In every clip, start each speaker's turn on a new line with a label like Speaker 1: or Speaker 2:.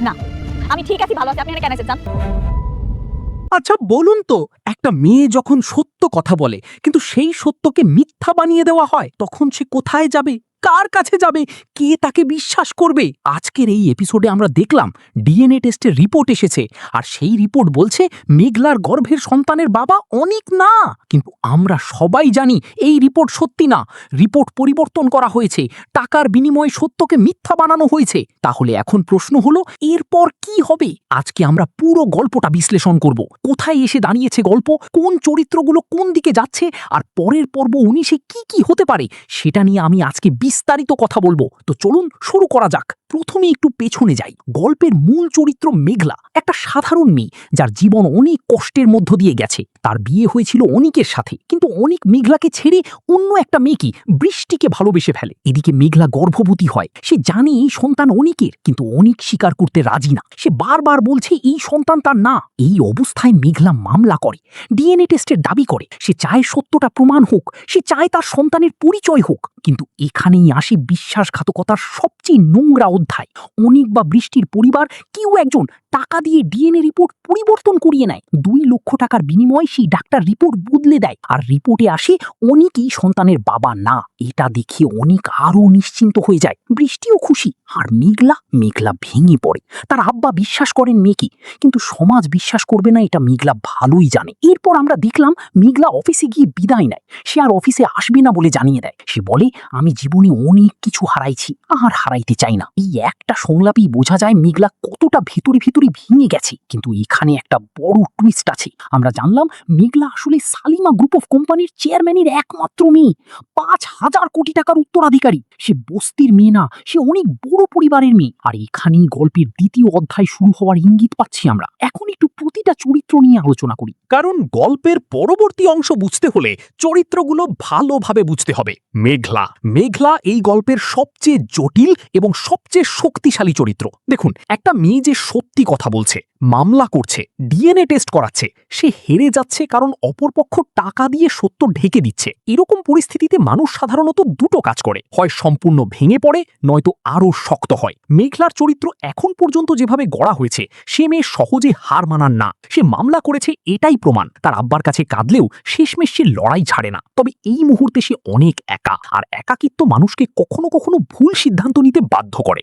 Speaker 1: না, আমি ঠিক আছি, ভালো আছি। আপনি এখানে কেন এসেছেন?
Speaker 2: আচ্ছা বলুন তো, একটা মেয়ে যখন সত্য কথা বলে কিন্তু সেই সত্যকে মিথ্যা বানিয়ে দেওয়া হয়, তখন সে কোথায় যাবে, কার কাছে যাবে, কে তাকে বিশ্বাস করবে? আজকের এই এপিসোডে আমরা দেখলাম ডিএনএ টেস্টের রিপোর্ট এসেছে, আর সেই রিপোর্ট বলছে মেঘলার গর্ভের সন্তানের বাবা অনিক না। কিন্তু আমরা সবাই জানি এই রিপোর্ট সত্যি না, রিপোর্ট পরিবর্তন করা হয়েছে, টাকার বিনিময়ে সত্যকে মিথ্যা বানানো হয়েছে। তাহলে এখন প্রশ্ন হলো, এরপর কি হবে? আজকে আমরা পুরো গল্পটা বিশ্লেষণ করব। কোথায় এসে দাঁড়িয়েছে গল্প, কোন চরিত্রগুলো কোন দিকে যাচ্ছে, আর পরের পর্ব 19-এ কি কি হতে পারে সেটা নিয়ে আমি আজকে বিস্তারিত কথা বলবো। তো চলুন শুরু করা যাক। প্রথমে একটু পেছনে যাই। গল্পের মূল চরিত্র মেঘলা একটা সাধারণ মেয়ে, যার জীবন অনেক কষ্টের মধ্য দিয়ে গেছে। তার বিয়ে হয়েছিল অনিকের সাথে, কিন্তু অনিক মেঘলাকে ছেড়ে অন্য একটা মেয়েকে, বৃষ্টিকে ভালোবেসে ফেলে। এদিকে মেঘলা গর্ভবতী হয়। সে জানে এই সন্তান অনিকের, কিন্তু অনিক স্বীকার করতে রাজি না। সে বারবার বলছে এই সন্তান তার না। এই অবস্থায় মেঘলা মামলা করে, ডিএনএ টেস্টের দাবি করে। সে চায় সত্যটা প্রমাণ হোক, সে চায় তার সন্তানের পরিচয় হোক। কিন্তু এখানেই আসে বিশ্বাসঘাতকতার সবচেয়ে নোংরা অধ্যায়। অনিক বা বৃষ্টির পরিবার কেউ একজন টাকা দিয়ে ডিএনএ রিপোর্ট পরিবর্তন করিয়ে নেয়। 2 লক্ষ টাকার বিনিময়ে সেই ডাক্তার রিপোর্ট বদলে দেয়, আর রিপোর্টে আসে অনিকই সন্তানের বাবা না। এটা দেখে অনিক আরো নিশ্চিন্ত হয়ে যায়। বৃষ্টিও খুশি, আর মেঘলা ভেঙে পড়ে। তার আব্বা বিশ্বাস করেন মেয়েকে, কিন্তু সমাজ বিশ্বাস করবে না এটা মেঘলা ভালোই জানে। এরপর আমরা দেখলাম মেঘলা অফিসে গিয়ে বিদায় নেয়। সে আর অফিসে আসবে না বলে জানিয়ে দেয়। সে বলে, আমি জীবনে অনেক কিছু হারাইছি, আর হারাইতে চাই না। এই একটা সংলাপেই বোঝা যায় মেঘলা কতটা ভিতরে ভেঙে গেছে। কিন্তু এখানে একটা বড় টুইস্ট আছে। আমরা জানলাম মেঘলা আসলে সালিমা গ্রুপ অফ কোম্পানির চেয়ারম্যানের একমাত্র মেয়ে, 5,000 কোটি টাকার উত্তরাধিকারী। সে বস্তির মেয়ে না, সে অনেক বড় পরিবারের মেয়ে। আর এখানেই গল্পের দ্বিতীয় অধ্যায় শুরু হওয়ার ইঙ্গিত পাচ্ছি আমরা। এখন একটু প্রতিটা চরিত্র নিয়ে আলোচনা করি, কারণ গল্পের পরবর্তী অংশ বুঝতে হলে চরিত্রগুলো ভালোভাবে বুঝতে হবে। মেঘলা এই গল্পের সবচেয়ে জটিল এবং সবচেয়ে শক্তিশালী চরিত্র। দেখুন, একটা মেয়ে যে সত্যি কথা বলছে, মামলা করছে, ডিএনএ টেস্ট করাচ্ছে, সে হেরে যাচ্ছে কারণ অপরপক্ষ টাকা দিয়ে সত্য ঢেকে দিচ্ছে। এরকম পরিস্থিতিতে মানুষ সাধারণত দুটো কাজ করে, হয় সম্পূর্ণ ভেঙে পড়ে, নয়তো আরো শক্ত হয়। মেঘলার চরিত্র এখন পর্যন্ত যেভাবে গড়া হয়েছে, সে মেয়ে সহজে হার মানার না। সে মামলা করেছে, এটাই প্রমাণ। তার আব্বার কাছে কাঁদলেও শেষমেশ সে লড়াই ছাড়ে না। তবে এই মুহূর্তে সে অনেক একা, আর একাকিত্ব মানুষকে কখনো কখনো ভুল সিদ্ধান্ত নিতে বাধ্য করে।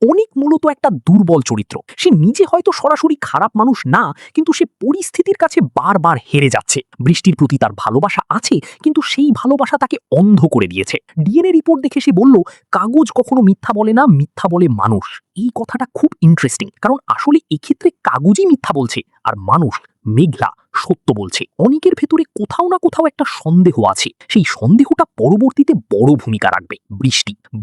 Speaker 2: অনিক মূলত একটা দুর্বল চরিত্র। সে নিজে হয়তো সরাসরি খারাপ মানুষ না, কিন্তু সে পরিস্থিতির কাছে বারবার হেরে যাচ্ছে। বৃষ্টির প্রতি তার ভালোবাসা আছে, কিন্তু সেই ভালোবাসা তাকে অন্ধ করে দিয়েছে। ডিএনএ রিপোর্ট দেখে সে বলল, কাগজ কখনো মিথ্যা বলে না, মিথ্যা বলে মানুষ। এই কথাটা খুব ইন্টারেস্টিং, কারণ আসলে এক্ষেত্রে কাগজই মিথ্যা বলছে, আর মানুষ, মেঘলা, সত্য বলছে। অনিকের ভেতরে কোথাও না কোথাও একটা সন্দেহ আছে। সেই সন্দেহটা পরবর্তীতে বড় ভূমিকা রাখবে।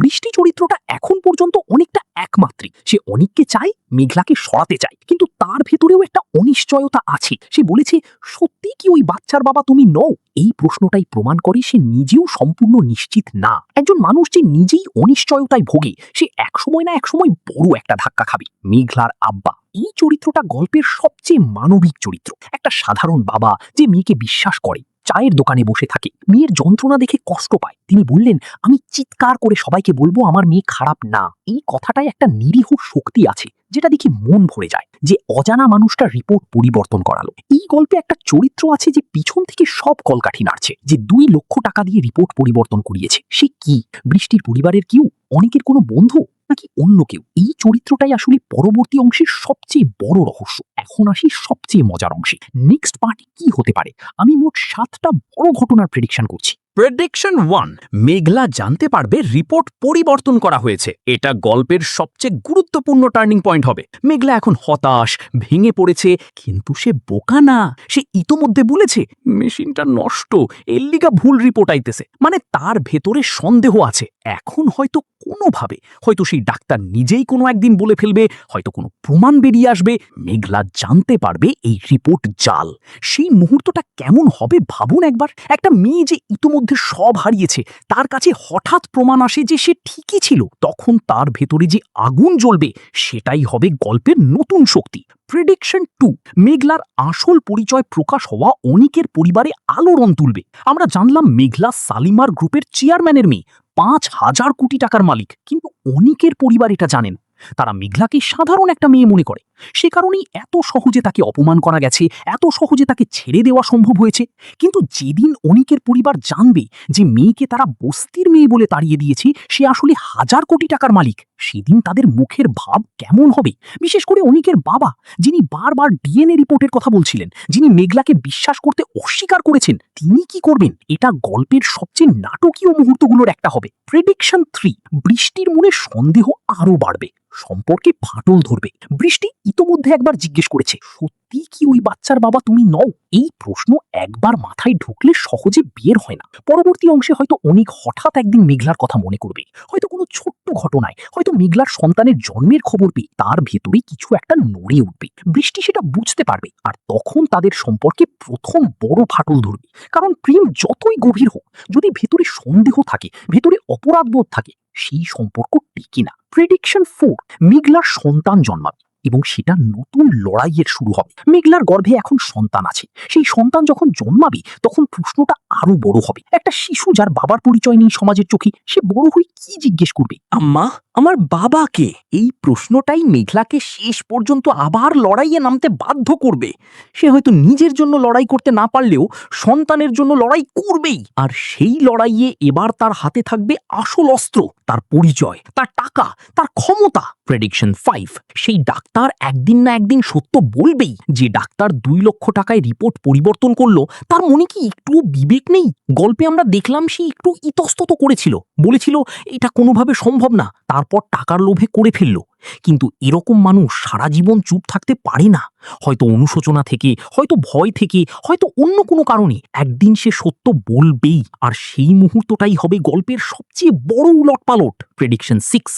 Speaker 2: বৃষ্টি চরিত্রটা এখন পর্যন্ত অনেকটা একমাত্রিক। সে অনিককে চায়, মেঘলাকে সরাতে চায়, কিন্তু তার ভেতরেও একটা অনিশ্চয়তা আছে। সে বলেছে, সত্যি কি ওই বাচ্চার বাবা তুমি নও? এই প্রশ্নটাই প্রমাণ করে সে নিজেও সম্পূর্ণ নিশ্চিত না। একজন মানুষ যে নিজেই অনিশ্চয়তায় ভোগে, সে একসময় না একসময় বড় একটা ধাক্কা খাবে। মেঘলার আব্বা, এই চরিত্রটা গল্পের সবচেয়ে মানবিক চরিত্র। একটা সাধারণ বাবা যে মেয়েকে বিশ্বাস করে, চায়ের দোকানে বসে থাকে, মেয়ের যন্ত্রণা দেখে কষ্ট পায়। তিনি বললেন, আমি চিৎকার করে সবাইকে বলবো আমার মেয়ে খারাপ না। এই কথাটায় একটা নিরীহ শক্তি আছে, যেটা দেখে মন ভরে যায়। যে অজানা মানুষটা রিপোর্ট পরিবর্তন করালো। এই গল্পে একটা চরিত্র আছে যে পিছন থেকে সব কলকাঠি নাড়ছে, যে 2 লক্ষ টাকা দিয়ে রিপোর্ট পরিবর্তন করিয়েছে। সে কি বৃষ্টির পরিবারের কেউ, অনেকের কোনো বন্ধু, নাকি অন্য কেউ? এই চরিত্রটাই আসলে পরবর্তী অংশের সবচেয়ে বড় রহস্য। এখন আসি সবচেয়ে মজার অংশে, নেক্সট পার্টি কি হতে পারে। আমি মোট 7টা বড় ঘটনার প্রেডিকশন করছি।
Speaker 3: প্রেডিকশন 1, মেঘলা জানতে পারবে রিপোর্ট পরিবর্তন করা হয়েছে। এটা গল্পের সবচেয়ে গুরুত্বপূর্ণ টার্নিং পয়েন্ট হবে। মেঘলা এখন হতাশ, ভেঙে পড়েছে, কিন্তু সে বোকা না। সে ইতোমধ্যে বলেছে মেশিনটা নষ্ট, এর লিগা ভুল রিপোর্ট আইতেছে। মানে তার ভেতরে সন্দেহ আছে। এখন হয়তো কোনোভাবে, হয়তো সেই ডাক্তার নিজেই কোনো একদিন বলে ফেলবে, হয়তো কোনো প্রমাণ বেরিয়ে আসবে। মেঘলা জানতে পারবে এই রিপোর্ট জাল। সেই মুহূর্তটা কেমন হবে ভাবুন একবার। একটা মেয়ে যে ইতোমধ্যে সব হারিয়েছে, তার কাছে হঠাৎ প্রমাণ আসে যে সে ঠিকই ছিল। তখন তার ভেতরে যে আগুন জ্বলবে, সেটাই হবে গল্পের নতুন শক্তি। প্রেডিকশন 2, মেঘলার আসল পরিচয় প্রকাশ হওয়া অনিকের পরিবারে আলোড়ন তুলবে। আমরা জানলাম মেঘলা সালিমার গ্রুপের চেয়ারম্যানের মেয়ে, 5,000 কোটি টাকার মালিক, কিন্তু অনিকের পরিবার এটা জানেন। তারা মেঘলাকে সাধারণ একটা মেয়ে মনে করে। সে কারণেই এত সহজে তাকে অপমান করা গেছে, এত সহজে তাকে ছেড়ে দেওয়া সম্ভব হয়েছে। কিন্তু যেদিন অনিকের পরিবার জানবে যে মেয়েকে তারা বস্তির মেয়ে বলে তাড়িয়ে দিয়েছে, সে আসলে হাজার কোটি টাকার মালিক, সেদিন তাদের মুখের ভাব কেমন হবে? বিশেষ করে অনিকের বাবা, যিনি বারবার ডিএনএ রিপোর্টের কথা বলছিলেন, যিনি মেঘলাকে বিশ্বাস করতে অস্বীকার করেছেন, তিনি কি করবেন? এটা গল্পের সবচেয়ে নাটকীয় মুহূর্তগুলোর একটা হবে। প্রেডিকশন 3। বৃষ্টির মনে সন্দেহ আরো বাড়বে, সম্পর্কে ফাটল ধরবে। বৃষ্টি ইতোমধ্যে একবার জিজ্ঞেস করেছে, সত্যি কি ওই বাচ্চার বাবা তুমি নও? এই প্রশ্ন একবার মাথায় ঢুকলে সহজে বের হয় না। পরবর্তী অংশে হয়তো অনেক হঠাৎ একদিন মেঘলার কথা মনে করবে, হয়তো কোনো ছোট্ট ঘটনায়, হয়তো মেঘলার সন্তানের জন্মের খবর পেয়ে তার ভেতরে কিছু একটা নড়ে উঠবে। বৃষ্টি সেটা বুঝতে পারবে, আর তখন তাদের সম্পর্কে প্রথম বড় ফাটল ধরবে। কারণ প্রেম যতই গভীর হোক, যদি ভেতরে সন্দেহ থাকে, ভেতরে অপরাধবোধ থাকে, সেই সম্পর্ক টিকে না। প্রেডিকশন 4। মেঘলার সন্তান জন্মাবে এবং সেটা নতুন লড়াইয়ের শুরু হবে। মেঘলার গর্ভে এখন সন্তান আছে, সেই সন্তান যখন জন্মাবে তখন প্রশ্নটা আরো বড় হবে। একটা শিশু যার বাবার পরিচয় নেই সমাজের চোখে, সে বড় হয়ে কি জিজ্ঞেস করবে?
Speaker 2: আম্মা, আমার বাবা কে? এই প্রশ্নটাই মেঘলাকে শেষ পর্যন্ত আবার লড়াইয়ে নামতে বাধ্য করবে। সে হয়তো নিজের জন্য লড়াই করতে না পারলেও সন্তানের জন্য লড়াই করবেই। আর সেই লড়াইয়ে এবার তার হাতে থাকবে আসল অস্ত্র, তার পরিচয়, তার টাকা, তার ক্ষমতা। প্রেডিকশন 5। সেই ডাক্তার একদিন না একদিন সত্য বলবেই। যে ডাক্তার 2 লক্ষ টাকায় রিপোর্ট পরিবর্তন করলো, তার মনে কি একটুও বিবেক নেই? গল্পে আমরা দেখলাম সে একটু ইতস্তত করেছিল, বলেছিল এটা কোনোভাবে সম্ভব না, তারপর টাকার লোভে করে ফেলল। কিন্তু এরকম মানুষ সারা জীবন চুপ থাকতে পারে না। হয়তো অনুশোচনা থেকে, হয়তো ভয় থেকে, হয়তো অন্য কোনো কারণে একদিন সে সত্য বলবেই। আর সেই মুহূর্তটাই হবে গল্পের সবচেয়ে বড় উলটপালট। প্রেডিকশন 6।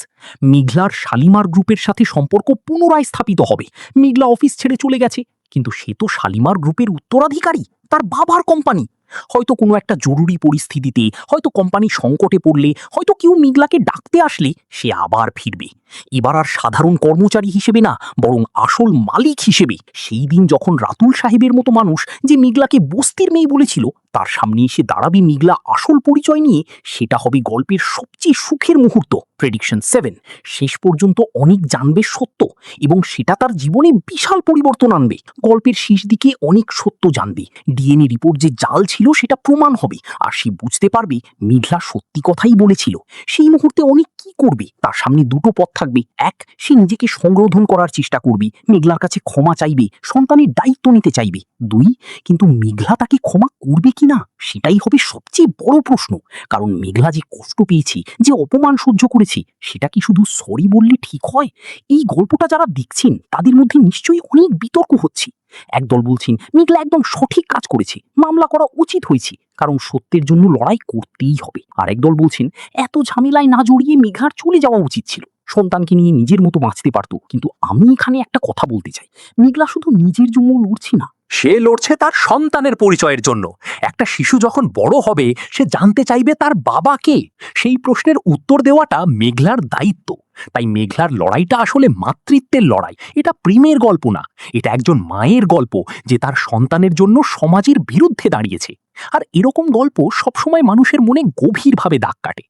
Speaker 2: মেঘলার শালিমার গ্রুপের সাথে সম্পর্ক পুনরায় স্থাপিত হবে। মেঘলা অফিস ছেড়ে চলে গেছে, কিন্তু সে তো শালিমার গ্রুপের উত্তরাধিকারী, তার বাবার কোম্পানি। হয়তো কোনো একটা জরুরি পরিস্থিতিতে, হয়তো কোম্পানি সংকটে পড়লে, হয়তো কেউ মেঘলাকে ডাকতে আসলে সে আবার ফিরবে। এবার আর সাধারণ কর্মচারী হিসেবে না, বরং আসল মালিক হিসেবে। সেই দিন যখন রাতুল সাহেবের মতো মানুষ, যে মেঘলাকে বস্তির মেয়ে বলেছিল, তার সামনে এসে দাঁড়াবে মেঘলা আসল পরিচয় নিয়ে, সেটা হবে গল্পের সবচেয়ে সুখের মুহূর্ত। প্রেডিকশন 7। শেষ পর্যন্ত অনেক জানবে সত্য, এবং সেটা তার জীবনে বিশাল পরিবর্তন আনবে। গল্পের শেষ দিকে অনেক সত্য জানবে। ডিএনএ রিপোর্ট যে জাল ছিল সেটা প্রমাণ হবে, আর সে বুঝতে পারবে মেঘলা সত্যি কথাই বলেছিল। সেই মুহূর্তে অনেক কি করবে? তার সামনে দুটো পথ থাকবে। এক, সে নিজেকে সংশোধন করার চেষ্টা করবে, মেঘলার কাছে ক্ষমা চাইবে, সন্তানের দায়িত্ব নিতে চাইবে। 2, কিন্তু মেঘলা তাকে ক্ষমা করবে কিনা, সেটাই হবে সবচেয়ে বড় প্রশ্ন। কারণ মেঘলা যে কষ্ট পেয়েছে, যে অপমান সহ্য করেছে, সেটা কি শুধু সরি বললে ঠিক হয়? এই গল্পটা যারা দেখছেন তাদের মধ্যে নিশ্চয়ই অনেক বিতর্ক হচ্ছে। একদল বলছেন মেঘলা একদম সঠিক কাজ করেছে, মামলা করা উচিত হয়েছে, কারণ সত্যের জন্য লড়াই করতেই হবে। আর একদল বলছেন এত ঝামেলায় না জড়িয়ে মেঘলার চলে যাওয়া উচিত ছিল, সন্তানকে নিয়ে নিজের মতো বাঁচতে পারত। কিন্তু আমি এখানে একটা কথা বলতে চাই, মেঘলা শুধু নিজের জন্য লড়ছে না,
Speaker 3: সে লড়ছে তার সন্তানের পরিচয়ের জন্য। একটা শিশু যখন বড় হবে, সে জানতে চাইবে তার বাবা কে। সেই প্রশ্নের উত্তর দেওয়াটা মেঘলার দায়িত্ব। তাই মেঘলার লড়াইটা আসলে মাতৃত্বের লড়াই, এটা প্রেমের গল্প না। এটা একজন মায়ের গল্প, যে তার সন্তানের জন্য সমাজের বিরুদ্ধে দাঁড়িয়েছে। আর এরকম গল্প সবসময় মানুষের মনে গভীরভাবে দাগ কাটে।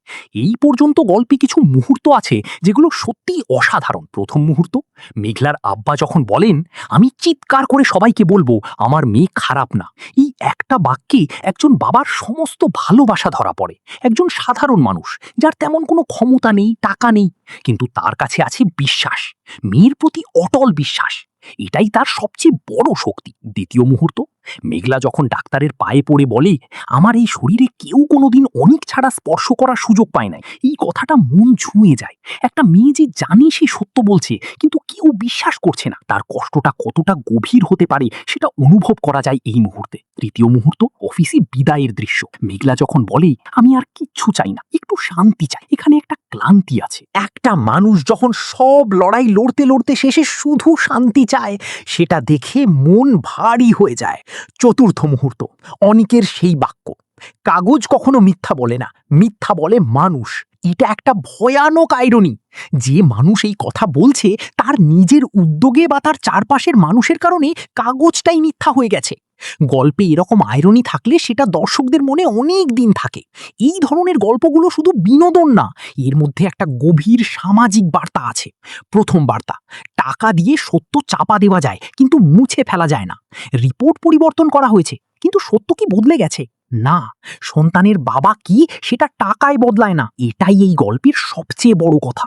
Speaker 3: এই পর্যন্ত গল্পে কিছু মুহূর্ত আছে যেগুলো সত্যিই অসাধারণ। প্রথম মুহূর্ত, মেঘলার আব্বা যখন বলেন, আমি চিৎকার করে সবাইকে বলবো আমার মেয়ে খারাপ না। এই একটা বাক্যে একজন বাবার সমস্ত ভালোবাসা ধরা পড়ে। একজন সাধারণ মানুষ, যার তেমন কোনো ক্ষমতা নেই, টাকা নেই, কিন্তু তার কাছে আছে বিশ্বাস, মেয়ের প্রতি অটল বিশ্বাস। এটাই তার সবচেয়ে বড় শক্তি। দ্বিতীয় মুহূর্ত, মেঘলা যখন ডাক্তারের পায়ে পড়ে বলে, আমার এই শরীরে কেউ কোনোদিন অনেক ছাড়া স্পর্শ করার সুযোগ পায় নাই, এই কথাটা মন ছুঁয়ে যায়। একটা মেয়ে যে জানে সে সত্য বলছে, কিন্তু কেউ বিশ্বাস করছে না, তার কষ্টটা কতটা গভীর হতে পারে সেটা অনুভব করা যায় এই মুহূর্তে। তৃতীয় মুহূর্ত, অফিসে বিদায়ের দৃশ্য। মেঘলা যখন বলে, আমি আর কিচ্ছু চাই না, একটু শান্তি চাই, এখানে একটা ক্লান্তি আছে। একটা মানুষ যখন সব লড়াই লড়তে লড়তে শেষে শুধু শান্তি চায়, সেটা দেখে মন ভারী হয়ে যায়। চতুর্থ মুহূর্ত, অনিকের সেই বাক্য, কাগজ কখনো মিথ্যা বলে না, মিথ্যা বলে মানুষ। এটা একটা ভয়ানক আইরনি। যে মানুষ এই কথা বলছে, তার নিজের উদ্যোগে বা তার চারপাশের মানুষের কারণে কাগজটাই মিথ্যা হয়ে গেছে।
Speaker 2: গল্পে এরকম আয়রনি থাকলে সেটা দর্শকদের মনে অনেক দিন থাকে। এই ধরনের গল্পগুলো শুধু বিনোদন না, এর মধ্যে একটা গভীর সামাজিক বার্তা আছে। প্রথম বার্তা, টাকা দিয়ে সত্য চাপা দেওয়া যায় কিন্তু মুছে ফেলা যায় না। রিপোর্ট পরিবর্তন করা হয়েছে কিন্তু সত্য কি বদলে গেছে? না, সন্তানের বাবা কি সেটা টাকায় বদলায় না। এটাই এই গল্পের সবচেয়ে বড় কথা।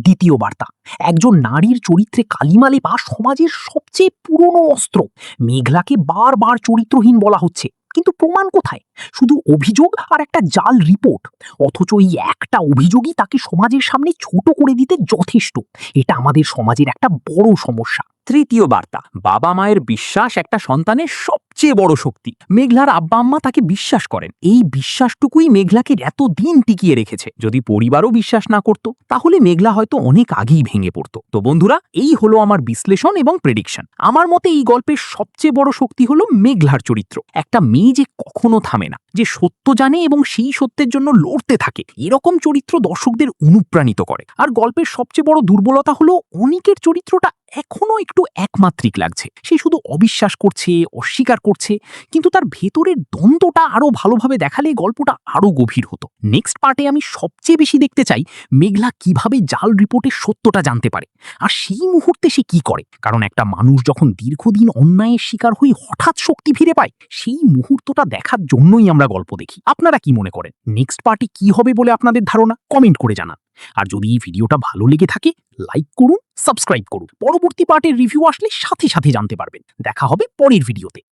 Speaker 2: দ্বিতীয় বার্তা, একজন নারীর চরিত্রে কালিমা লেপা সমাজের সবচেয়ে পুরনো অস্ত্র। মেঘলাকে বারবার চরিত্রহীন বলা হচ্ছে, কিন্তু প্রমাণ কোথায়? শুধু অভিযোগ আর একটা জাল রিপোর্ট। অথচ এই একটা অভিযোগই তাকে সমাজের সামনে ছোট করে দিতে যথেষ্ট। এটা আমাদের সমাজের একটা বড় সমস্যা।
Speaker 3: তৃতীয় বার্তা, বাবা মায়ের বিশ্বাস একটা সন্তানের সবচেয়ে বড় শক্তি। মেঘলার আব্বা আম্মা তাকে বিশ্বাস করেন। এই বিশ্বাসটুকুই মেঘলাকে এতদিন টিকিয়ে রেখেছে। যদি পরিবারও বিশ্বাস না করত, তাহলে মেঘলা হয়তো অনেক আগেই ভেঙে পড়তো। তো বন্ধুরা, এই হলো আমার বিশ্লেষণ এবং প্রেডিকশন। আমার মতে এই গল্পের সবচেয়ে বড় শক্তি হলো মেঘলার চরিত্র। একটা মেয়ে যে কখনো থামে না, যে সত্য জানে এবং সেই সত্যের জন্য লড়তে থাকে, এরকম চরিত্র দর্শকদের অনুপ্রাণিত করে। আর গল্পের সবচেয়ে বড় দুর্বলতা হলো অনিকের চরিত্রটা এখনো একটু একমাত্রিক লাগছে। সে শুধু অবিশ্বাস করছে, অস্বীকার করছে, কিন্তু তার ভেতরের দ্বন্দ্বটা আরো ভালোভাবে দেখালে গল্পটা আরো গভীর হতো। নেক্সট পার্টে আমি সবচেয়ে বেশি দেখতে চাই মেঘলা কিভাবে জাল রিপোর্টের সত্যটা জানতে পারে, আর সেই মুহূর্তে সে কি করে। কারণ একটা মানুষ যখন দীর্ঘদিন অন্যায়ের শিকার হয়ে হঠাৎ শক্তি ফিরে পায়, সেই মুহূর্তটা দেখার জন্যই আমরা গল্প দেখি। আপনারা কি মনে করেন নেক্সট পার্টে কি হবে বলে আপনাদের ধারণা? কমেন্ট করে জানান। আর যদি এই ভিডিওটা ভালো লেগে থাকে, লাইক করুন, সাবস্ক্রাইব করুন। পরবর্তী পার্টের রিভিউ আসলে সাথে সাথে জানতে পারবেন। দেখা হবে পরের ভিডিওতে।